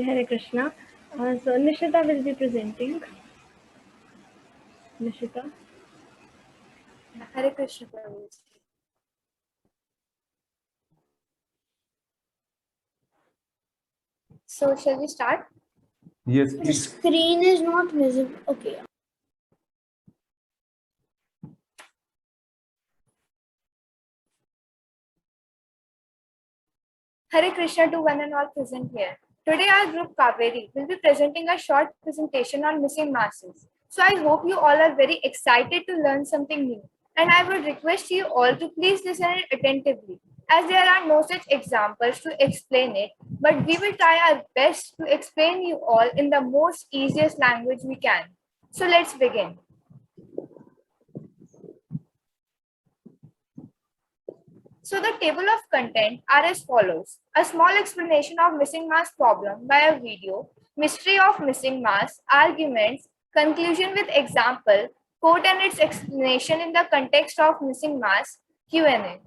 Hare Krishna. So Nishita will be presenting. Nishita. Hare Krishna Prabhu. So shall we start? Yes, The please. screen is not visible. Okay. Hare Krishna to one and all present here. Today our group Kaveri will be presenting a short presentation on missing masses. So I hope you all are very excited to learn something new. And I would request you all to please listen attentively, as there are no such examples to explain it, but we will try our best to explain you all in the most easiest language we can. So let's begin. So the table of content are as follows. A small explanation of missing mass problem by a video, mystery of missing mass, arguments, conclusion with example, quote and its explanation in the context of missing mass, Q&A.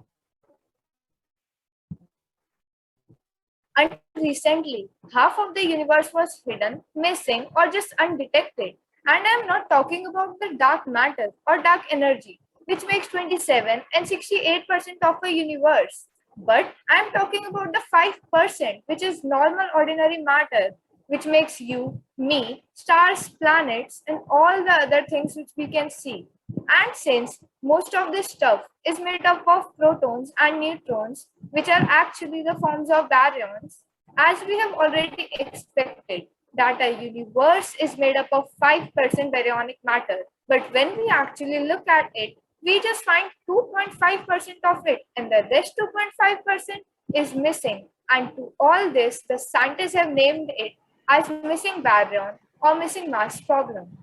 Until recently, half of the universe was hidden, missing, or just undetected. And I am not talking about the dark matter or dark energy, which makes 27 and 68% of a universe. But I am talking about the 5%, which is normal ordinary matter, which makes you, me, stars, planets, and all the other things which we can see. And since most of this stuff is made up of protons and neutrons, which are actually the forms of baryons, as we have already expected that a universe is made up of 5% baryonic matter. But when we actually look at it, we just find 2.5% of it, and the rest 2.5% is missing. And to all this, the scientists have named it as missing baryon or missing mass problem.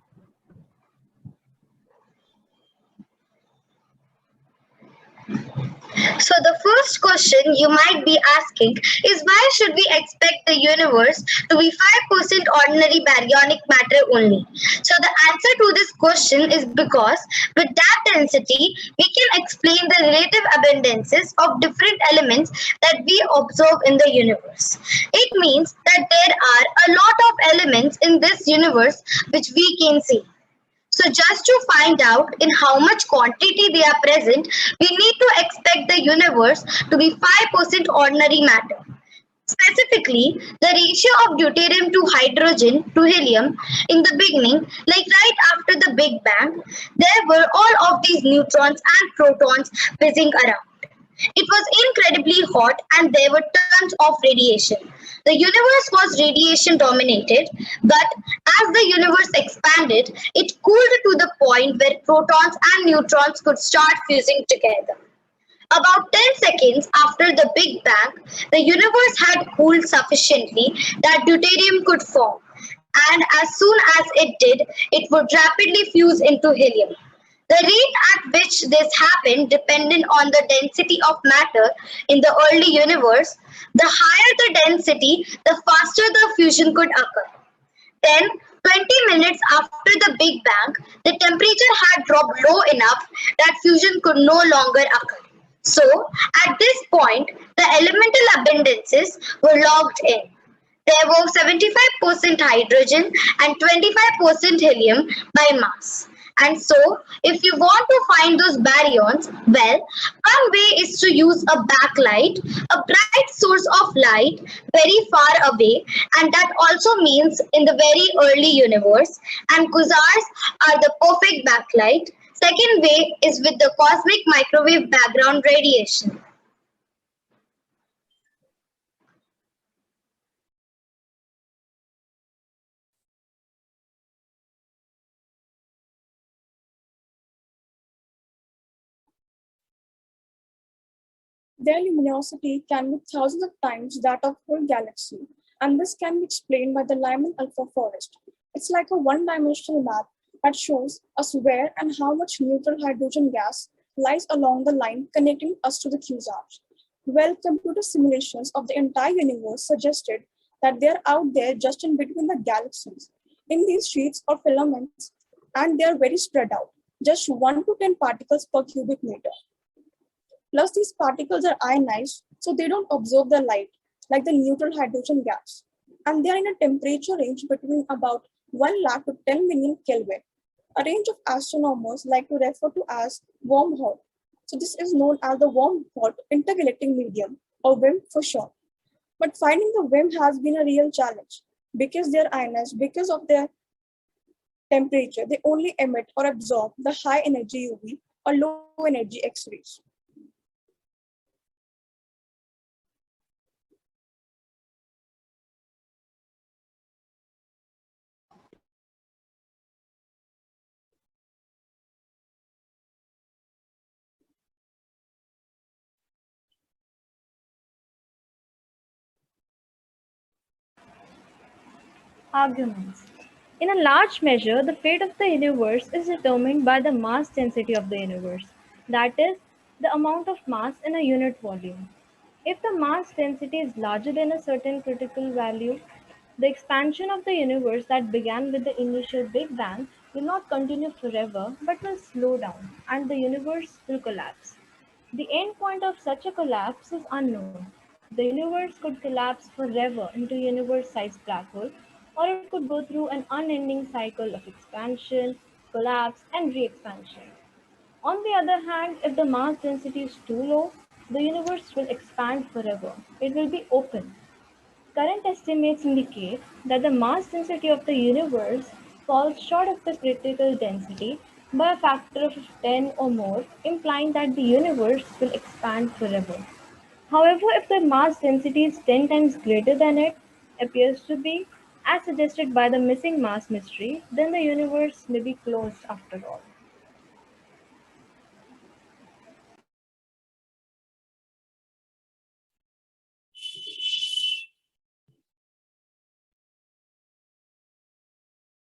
So the first question you might be asking is, why should we expect the universe to be 5% ordinary baryonic matter only? So the answer to this question is because with that density, we can explain the relative abundances of different elements that we observe in the universe. It means that there are a lot of elements in this universe which we can see. So just to find out in how much quantity they are present, we need to expect the universe to be 5% ordinary matter. Specifically, the ratio of deuterium to hydrogen to helium in the beginning, like right after the Big Bang, there were all of these neutrons and protons whizzing around. It was incredibly hot and there were tons of radiation. The universe was radiation dominated, but as the universe expanded, it cooled to the point where protons and neutrons could start fusing together. About 10 seconds after the Big Bang, the universe had cooled sufficiently that deuterium could form, and as soon as it did, it would rapidly fuse into helium. The rate at which this happened depended on the density of matter in the early universe. The higher the density, the faster the fusion could occur. Then, 20 minutes after the Big Bang, the temperature had dropped low enough that fusion could no longer occur. So, at this point, the elemental abundances were logged in. There were 75% hydrogen and 25% helium by mass. And so, if you want to find those baryons, well, one way is to use a backlight, a bright source of light very far away, and that also means in the very early universe. And quasars are the perfect backlight. Second way is with the cosmic microwave background radiation. Their luminosity can be thousands of times that of whole galaxy, and this can be explained by the Lyman alpha forest. It's like a one-dimensional map that shows us where and how much neutral hydrogen gas lies along the line connecting us to the quasars. Well, computer simulations of the entire universe suggested that they're out there just in between the galaxies, in these sheets or filaments, and they're very spread out, just 1 to 10 particles per cubic meter. Plus, these particles are ionized, so they don't absorb the light, like the neutral hydrogen gas. and they are in a temperature range between about 1 lakh to 10 million Kelvin, a range of astronomers like to refer to as warm hot. So this is known as the warm hot intergalactic medium, or WIM for short. But finding the WIM has been a real challenge because they are ionized, because of their temperature, they only emit or absorb the high energy UV or low energy X-rays. Arguments. In a large measure, the fate of the universe is determined by the mass density of the universe, that is, the amount of mass in a unit volume. If the mass density is larger than a certain critical value, the expansion of the universe that began with the initial Big Bang will not continue forever but will slow down and the universe will collapse. The end point of such a collapse is unknown. The universe could collapse forever into a universe-sized black hole, or it could go through an unending cycle of expansion, collapse, and re-expansion. On the other hand, if the mass density is too low, the universe will expand forever. It will be open. Current estimates indicate that the mass density of the universe falls short of the critical density by a factor of 10 or more, implying that the universe will expand forever. However, if the mass density is 10 times greater than it appears to be, as suggested by the missing mass mystery, then the universe may be closed after all.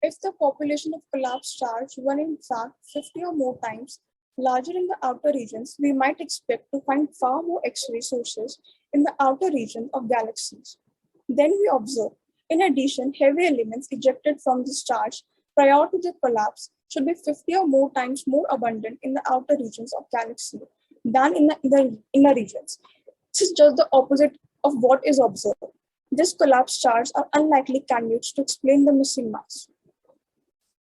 If the population of collapsed stars were in fact 50 or more times larger in the outer regions, we might expect to find far more X-ray sources in the outer region of galaxies. Then we observe, in addition, heavy elements ejected from the stars prior to their collapse should be 50 or more times more abundant in the outer regions of galaxy than in the inner regions. This is just the opposite of what is observed. These collapsed stars are unlikely candidates to explain the missing mass.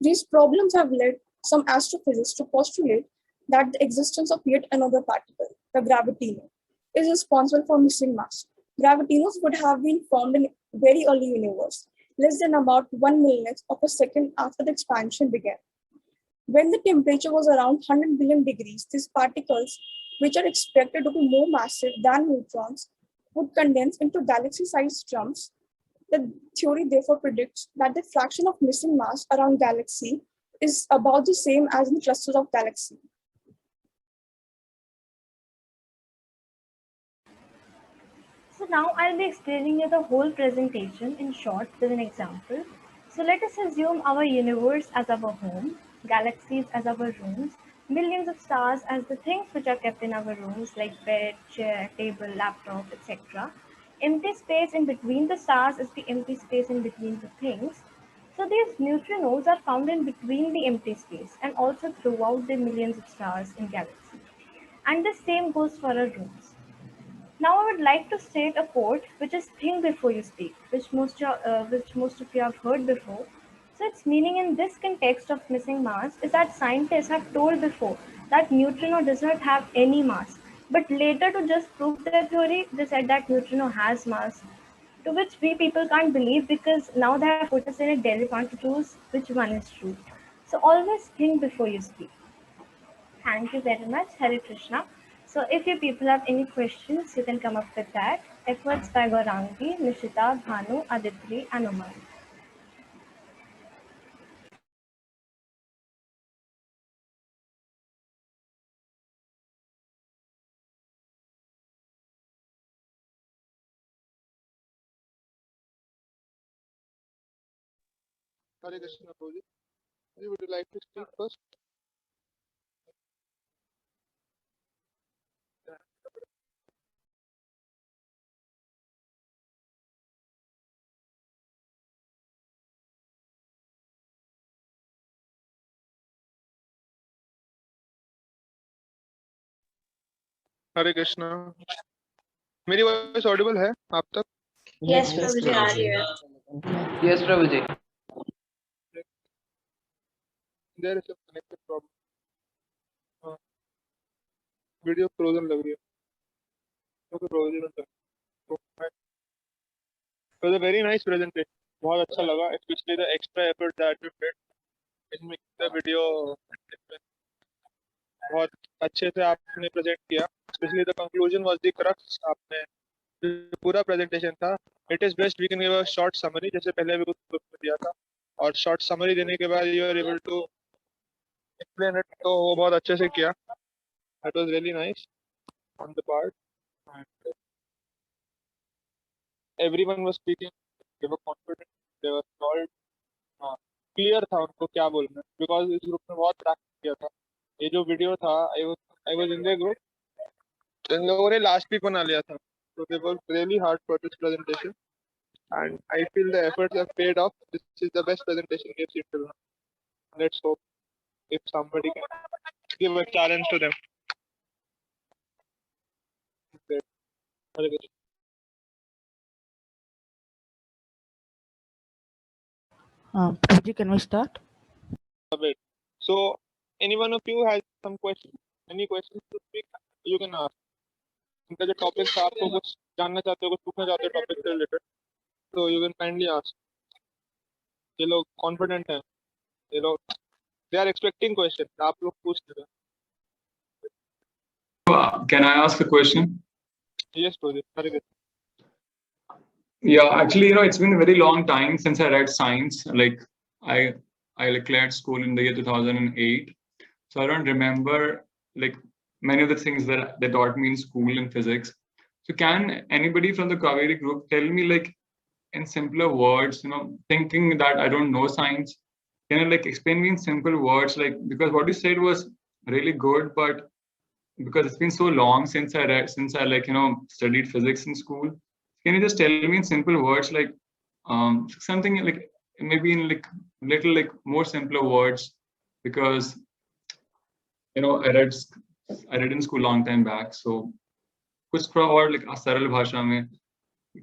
These problems have led some astrophysicists to postulate that the existence of yet another particle, the gravitino, is responsible for missing mass. Gravitinos would have been formed in very early universe, less than about 1 millionth of a second after the expansion began. When the temperature was around 100 billion degrees, these particles, which are expected to be more massive than neutrons, would condense into galaxy-sized chunks. The theory therefore predicts that the fraction of missing mass around galaxy is about the same as in clusters of galaxy. So now I'll be explaining you the whole presentation in short with an example. So let us assume our universe as our home, galaxies as our rooms, millions of stars as the things which are kept in our rooms like bed, chair, table, laptop, etc. Empty space in between the stars is the empty space in between the things. So these neutrinos are found in between the empty space and also throughout the millions of stars in galaxy. And the same goes for our rooms. Now I would like to state a quote which is think before you speak, which most of you have heard before. So its meaning in this context of missing mass is that scientists have told before that neutrino does not have any mass. But later to just prove their theory, they said that neutrino has mass. To which we people can't believe because now they have put us in a dilemma to choose which one is true. So always think before you speak. Thank you very much, Hare Krishna. So if you people have any questions, you can come up with that. Efforts by Gaurangi, Nishita, Bhanu, Aditri, and Umar. Hare Krishna Prabhuji. Would you like to speak first? हरे कृष्णा मेरी voice Audible है आप तक Yes, Prabhuji, are here. Yes, Prabhuji. There is a connected problem. Video frozen लग रही है तो frozen होता है It was a very nice presentation. बहुत अच्छा लगा, especially the extra effort that you did in making the video. बहुत अच्छे से आपने प्रेजेंट किया. Especially the conclusion was the crux. आपने जो पूरा presentation था. It is best we can give a short summary जैसे पहले भी कुछ दिया था और short summary देने के बाद you are able to explain it. तो वो बहुत अच्छे से किया. That was really nice on the part. And everyone was speaking. They were confident. They were solid. Clear था उनको क्या बोलना है बिकॉज इस ग्रुप में बहुत प्रैक्टिस किया था. ये जो वीडियो था I was in the group. इन लोगों ने लास्ट वीक बना लिया था. So they worked really hard for this presentation and I feel the efforts have paid off. This is the best presentation we have seen till now. Let's hope if somebody can give a challenge to them. Great. Hare Krishna. Prabhuji, can we start? Wait. So any one of you has some questions? Any questions to speak? You can ask. इनका जो topic था आपको कुछ जानना चाहते हो कुछ पूछना चाहते हो टॉपिक से रिलेटेड तो यू कैन काइंडली आस्क. ये लोग कॉन्फिडेंट हैं. ये लोग दे आर एक्सपेक्टिंग क्वेश्चन. आप लोग पूछ रहे Can I ask a question? हैं. Yes project. Hare Krishna. Yeah, actually, it's been a very long time since I read science. Like I cleared school in the year 2008, so I don't remember like many of the things that they taught me in school in physics. So can anybody from the Kaveri group tell me like in simpler words, thinking that I don't know science, can you like explain me in simple words, like because what you said was really good, but because it's been so long since I read, since I studied physics in school, can you just tell me in simple words, like something like maybe in like little like more simpler words, because I read in school long time back, so कुछ थोड़ा और like सरल भाषा में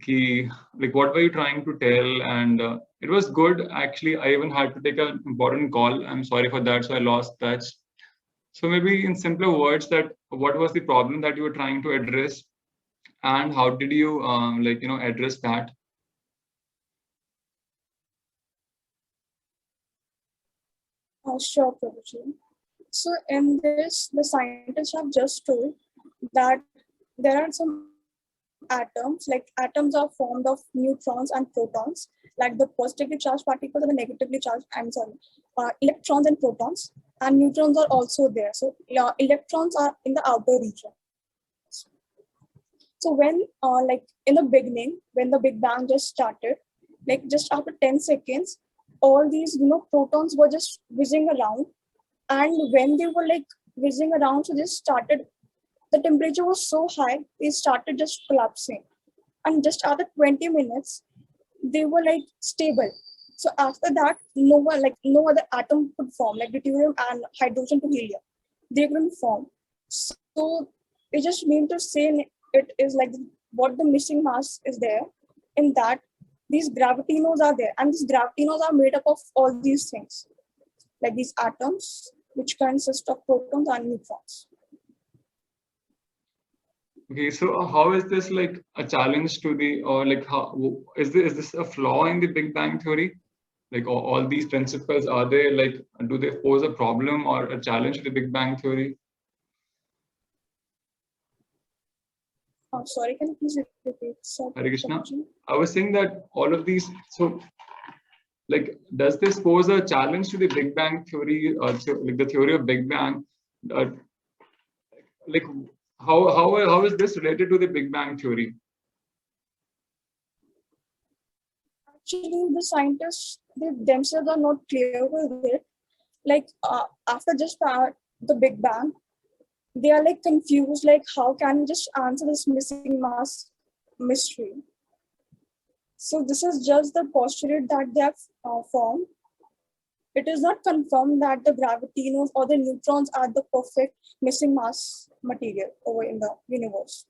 कि like what were you trying to tell, and it was good actually. I even had to take an important call. I'm sorry for that, so I lost touch. So maybe in simpler words, that what was the problem that you were trying to address, and how did you address that? Sure, Prabhuji. So in this, the scientists have just told that there are some atoms, like atoms are formed of neutrons and protons, like the positively charged particles and the negatively charged, electrons and protons, and neutrons are also there. So electrons are in the outer region. So when like in the beginning, when the Big Bang just started, like just after 10 seconds, all these protons were just whizzing around, and when they were like whizzing around, so they started, the temperature was so high, they started just collapsing. And just after 20 minutes, they were like stable. So after that, no other atom could form, like deuterium and hydrogen to helium. They couldn't form. So it just mean to say it is like what the missing mass is there, in that these gravitinos are there. And these gravitinos are made up of all these things, like these atoms, which consist of protons and neutrons. Okay, so how is this like a challenge to the, or like how is this a flaw in the Big Bang theory? Like all these principles, are they like, do they pose a problem or a challenge to the Big Bang theory? Oh, sorry, can you please repeat? Hare Krishna. I was saying that all of these, so like, does this pose a challenge to the Big Bang theory, like the theory of Big Bang? Like, how is this related to the Big Bang theory? Actually, the scientists, they themselves are not clear with it. Like after just the Big Bang, they are like confused, like how can we just answer this missing mass mystery? So this is just the postulate that they have formed. It is not confirmed that the gravitinos or the neutrons are the perfect missing mass material over in the universe.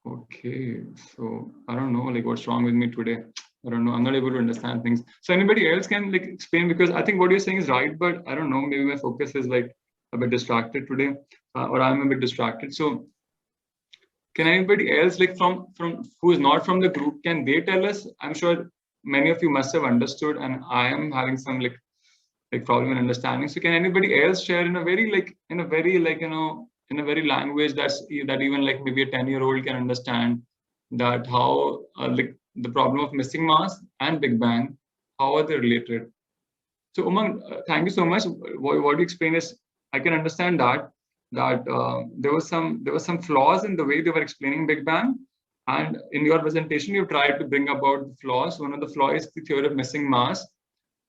Okay, so I don't know like what's wrong with me today. I don't know. I'm not able to understand things. So anybody else can like explain, because I think what you're saying is right, but I don't know. Maybe my focus is like a bit distracted today, or I'm a bit distracted. So can anybody else like from who is not from the group, can they tell us? I'm sure many of you must have understood, and I am having some like problem in understanding. So can anybody else share in a very like in a very like in a very language that even like maybe a 10-year-old can understand, that how like the problem of missing mass and Big Bang, how are they related? So Umang, thank you so much. What you explain is I can understand that there was some flaws in the way they were explaining Big Bang, and in your presentation you tried to bring about the flaws. One of the flaws is the theory of missing mass,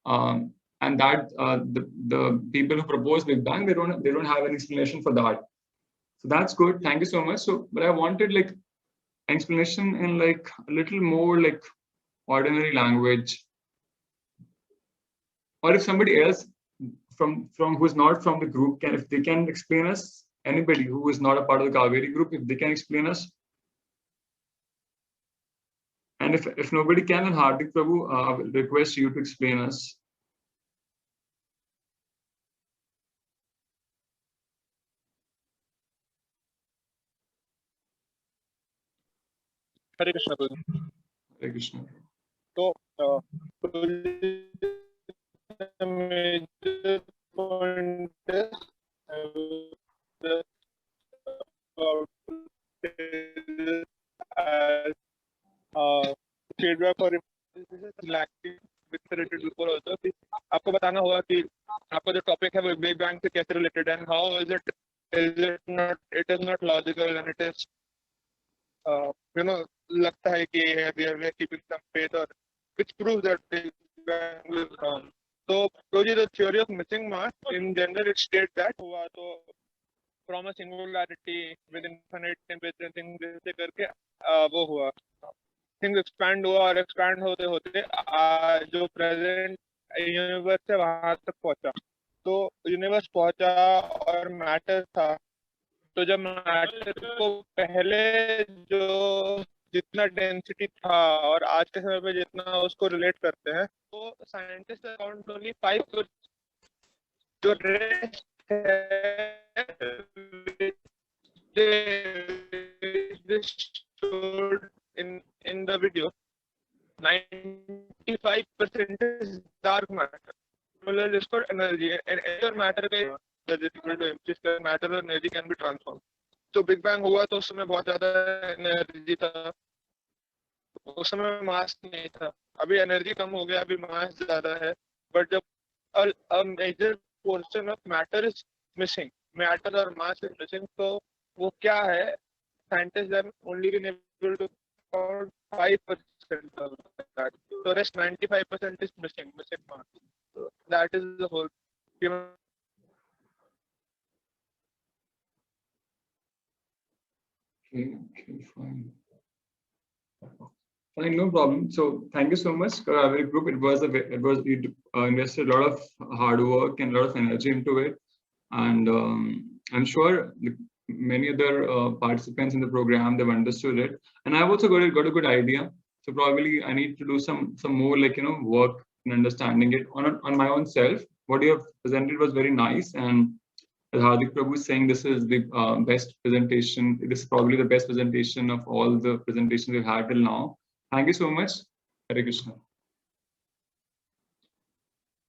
and that the people who propose Big Bang, they don't have an explanation for that. So that's good. Thank you so much. So, but I wanted like an explanation in like a little more like ordinary language, or if somebody else from who's not from the group can, if they can explain us, anybody who is not a part of the Kaveri group, if they can explain us. And if nobody can, then Hardik Prabhu, I will request you to explain us. Hare Krishna. Hare Krishna. So, the major point is feedback or lacking related before also. आपको बताना होगा कि आपका जो topic है वो big bang से कैसे रिलेटेड है, how is it not logical, and it is लगता है कि we are keeping some faith, or which proves that Big Bang is wrong. So the theory of missing mass in general, it states that हुआ तो from a singularity with infinite temperature and things जैसे करके वो हुआ, things expand हुआ और expand होते होते जो present यूनिवर्स है वहां तक पहुंचा. तो यूनिवर्स पहुंचा और मैटर था, तो जब मैटर को पहले जो जितना डेंसिटी था और आज के समय पे जितना उसको रिलेट करते हैं, तो साइंटिस्ट अकाउंट ओनली 5 जो rest in the video, 95% is dark matter. Similarly, for energy, and either matter that is equal to empty square, matter or energy can be transformed. तो बिग बैंग हुआ तो उस समय बहुत ज्यादा एनर्जी था, उस समय मास नहीं था. अभी एनर्जी कम हो गया, अभी मास ज्यादा है, बट जब a major portion of matter is missing, matter or mass is missing, तो वो क्या है? Scientists have only been able to count 5% of that. So rest 95% is missing mass. So that is the whole. Okay, fine. Fine, no problem. So thank you so much, Kaveri group. You invested a lot of hard work and a lot of energy into it, and I'm sure many other participants in the program, they've understood it, and I've also got a good idea. So probably I need to do some more like work in understanding it on my own self. What you have presented was very nice, and as Hardik Prabhu is saying, this is the best presentation. This is probably the best presentation of all the presentations we've had till now. Thank you so much. Hare Krishna.